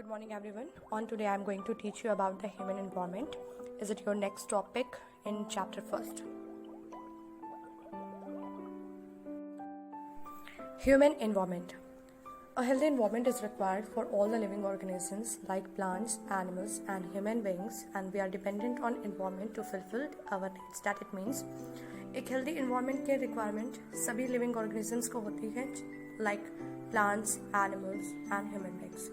Good morning everyone. On today I am going to teach you about the human environment. Is it your next topic in chapter first? Human environment. A healthy environment is required for all the living organisms like plants, animals and human beings, and we are dependent on environment to fulfill our needs. That it means एक healthy environment के requirement सभी living organisms को होती है like plants, animals and human beings.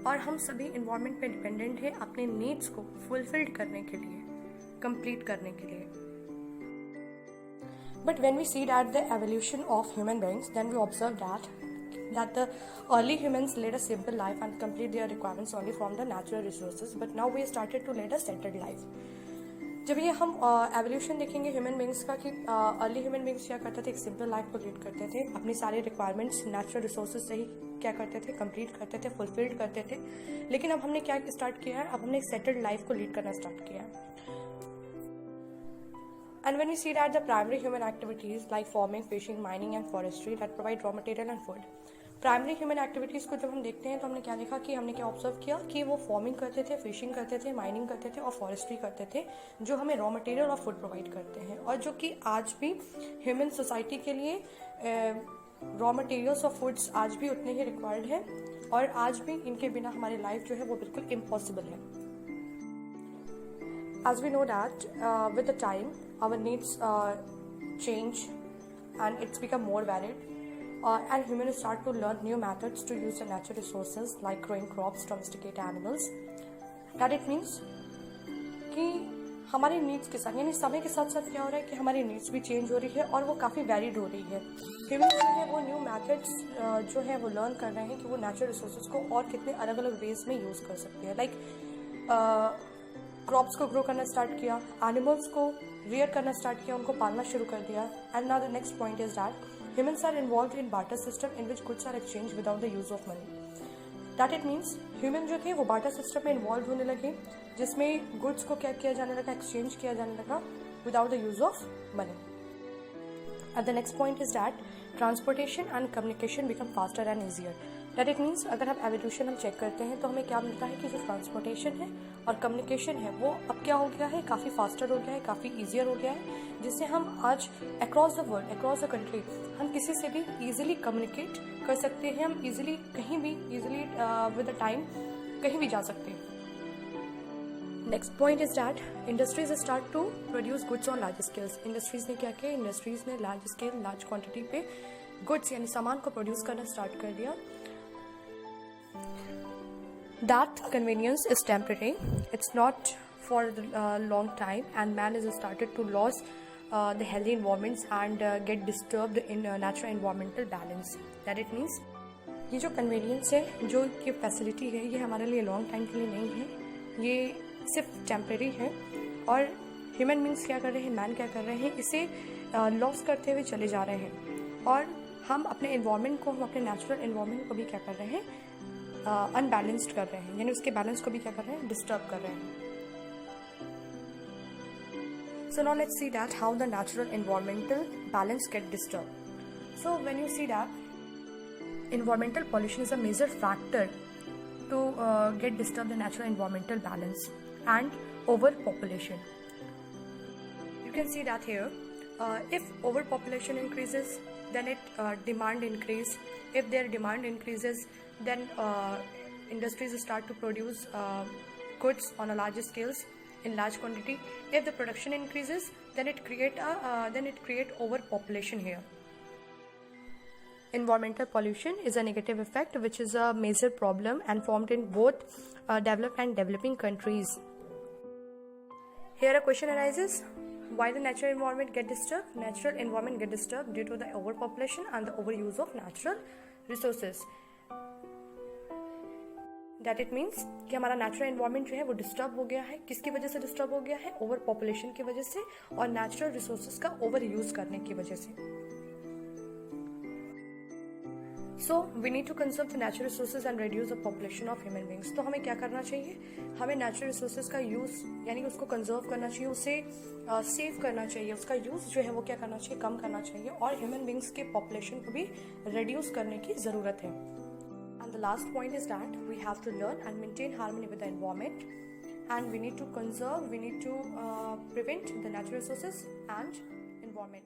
और हम सभी environment पे डिपेंडेंट है अपने नीड्स को फुलफिल्ड करने के लिए, कंप्लीट करने के लिए. But when we see that the evolution of human beings, then we observe that the early humans led a simple life and complete their requirements only from the natural resources, but now we started to lead a settled life. जब ये हम evolution देखेंगे human beings का कि early human beings क्या करते थे, एक सिंपल लाइफ को लीड करते थे, अपनी सारी रिक्वायरमेंट्स नेचुरल रिसोर्सेज से ही क्या करते थे, कंप्लीट करते थे, फुलफिल्ड करते थे. लेकिन अब हमने क्या स्टार्ट किया है, अब हमने एक सेटल्ड लाइफ को लीड करना स्टार्ट किया है. And when we see that the primary human activities like farming, fishing, mining and forestry that provide raw material and food. Primary human activities को जब हम देखते हैं तो हमने क्या देखा कि हमने क्या ऑब्जर्व किया कि वो फार्मिंग करते थे, फिशिंग करते थे, माइनिंग करते थे और फॉरेस्ट्री करते थे, जो हमें रॉ मटेरियल और फूड प्रोवाइड करते हैं, और जो कि आज भी ह्यूमन सोसाइटी के लिए रॉ मटेरियल्स और फूड्स आज भी उतने ही रिक्वायर्ड है, और आज भी इनके बिना हमारी लाइफ जो है वो बिल्कुल इम्पॉसिबल है. As we know that with the time our needs change and it's become more varied. And humans start to learn new methods to use the natural resources like growing crops, domesticate animals. That it means कि हमारे needs के साथ, यानी समय के साथ साथ क्या हो रहा है कि हमारी नीड्स भी चेंज हो रही है और वो काफ़ी वैरिड हो रही है. ह्यूमन्स जो है वो न्यू मेथड्स जो है वो लर्न कर रहे हैं कि वो नेचुरल रिसोर्सेज को और कितने अलग अलग वेज में यूज़ कर सकते हैं. लाइक क्रॉप्स को ग्रो करना स्टार्ट किया, एनिमल्स को रियर करना स्टार्ट किया, उनको पालना शुरू कर दिया. And now the next point is that humans are involved in barter system in which goods are exchanged without the use of money. That it means human जो थे वो barter system में involved होने लगे, जिसमें goods को क्या किया जाने लगा, exchange किया जाने लगा without the use of money. And the next point is that transportation and communication become faster and easier. That it means अगर हम एवोल्यूशन हम चेक करते हैं तो हमें क्या मिलता है कि जो ट्रांसपोर्टेशन है और कम्युनिकेशन है वो अब क्या हो गया है, काफ़ी फास्टर हो गया है, काफ़ी ईजियर हो गया है, जिससे हम आज across the world, across the country हम किसी से भी ईजिली कम्युनिकेट कर सकते हैं. हम ईजिली कहीं भी ईजिली विद द टाइम कहीं भी जा सकते हैं. Next point is that industries start to produce goods on large scales. Industries ने क्या किया, इंडस्ट्रीज ने लार्ज स्केल, लार्ज क्वांटिटी पे गुड्स यानी सामान को प्रोड्यूस करना स्टार्ट कर दिया. That convenience is temporary. It's not for a long time, and man is started to lose the healthy environments and get disturbed in natural environmental balance. That it means ये जो convenience है, जो ये facility है, ये हमारे लिए long time के लिए नहीं है, ये सिर्फ temporary है. और human beings क्या कर रहे हैं, man क्या कर रहे हैं, इसे loss करते हुए चले जा रहे हैं, और हम अपने environment को, हम अपने natural environment को भी क्या कर रहे हैं, अनबैलेंस्ड कर रहे हैं, यानी उसके बैलेंस को भी क्या कर रहे हैं, डिस्टर्ब कर रहे हैं. So now let's see that how the natural environmental balance get disturb. So when you see that environmental pollution is a major factor to get disturb the natural environmental balance and overpopulation. You can see that here. If overpopulation increases, then it demand increase. If their demand increases, then industries start to produce goods on a larger scales in large quantity. If the production increases, then it create overpopulation here. Environmental pollution is a negative effect which is a major problem and formed in both developed and developing countries. Here a question arises: why the natural environment get disturbed? Natural environment get disturbed due to the overpopulation and the overuse of natural resources. That it means कि हमारा natural environment जो है वो disturb हो गया है. किसकी वजह से डिस्टर्ब हो गया है? ओवर पॉपुलेशन की वजह से और नेचुरल रिसोर्सेज का ओवर यूज करने की वजह से. So we need to conserve the natural resources and reduce the population of human beings. तो हमें क्या करना चाहिए, हमें नेचुरल रिसोर्सेज का यूज यानी उसको कंजर्व करना चाहिए, उसे सेव करना चाहिए, उसका यूज जो है वो क्या करना चाहिए, कम करना चाहिए, और ह्यूमन बींग्स के पॉपुलेशन को भी रिड्यूस करने की जरूरत है. And the last point is that we have to learn and maintain harmony with the environment, and we need to conserve, we need to prevent the natural resources and environment.